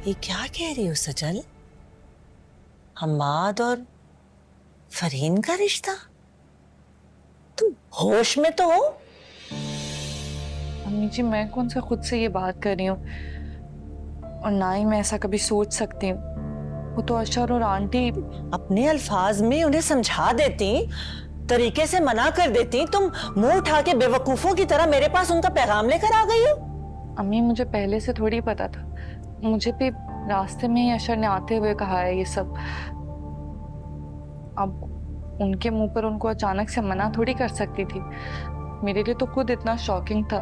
ये क्या कह रही हो सजल? हमाद और फरीन का रिश्ता? तुम होश में तो हो? अम्मी जी, मैं कौन सा खुद से ये बात कर रही हूँ, और ना ही मैं ऐसा कभी सोच सकती हूँ। वो तो अशर और आंटी। अपने अल्फाज में उन्हें समझा देती, तरीके से मना कर देती। तुम मुंह उठा के बेवकूफों की तरह मेरे पास उनका पैगाम लेकर आ गई हो। अम्मी, मुझे पहले से थोड़ी पता था। मुझे भी रास्ते में ही अशर ने आते हुए कहा है ये सब। अब उनके मुंह पर उनको अचानक से मना थोड़ी कर सकती थी। मेरे लिए तो खुद इतना शॉकिंग था,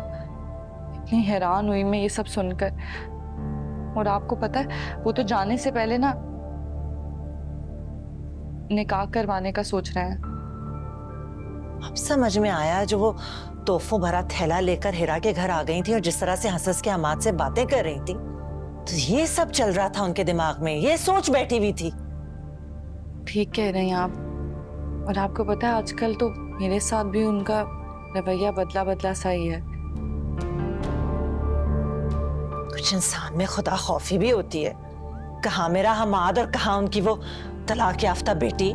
इतनी हैरान हुई मैं ये सब सुनकर। और आपको पता है, वो तो जाने से पहले ना निकाह करवाने का सोच रहे हैं। अब समझ में आया, जो वो तोहफों भरा थैला लेकर हिरा के घर आ गई थी और जिस तरह से हंस हंस के हमाद से बातें कर रही थी, तो ये सब चल रहा था उनके दिमाग में, ये सोच बैठी हुई थी। ठीक कह रहे हैं आप। और आपको पता है, आजकल तो मेरे साथ भी उनका रवैया बदला बदला सा ही है। कुछ इंसान में खुदा खौफी भी होती है। कहाँ मेरा हमाद और कहाँ उनकी वो तलाक याफ्ता बेटी।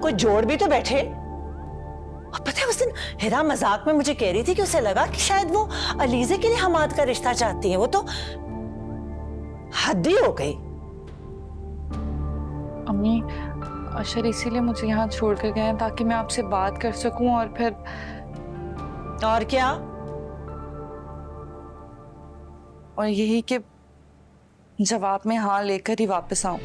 कोई जोड़ भी तो बैठे। और पता है, उस दिन हिरा मजाक में मुझे कह रही थी कि उसे लगा कि शायद वो अलीजे के लिए हमाद का रिश्ता चाहती है। वो तो हद ही हो गई। अम्मी, अशर इसीलिए मुझे यहाँ छोड़ कर गए हैं ताकि मैं आपसे बात कर सकूं, और फिर और क्या? और यही कि जवाब में हाँ लेकर ही वापस आऊं।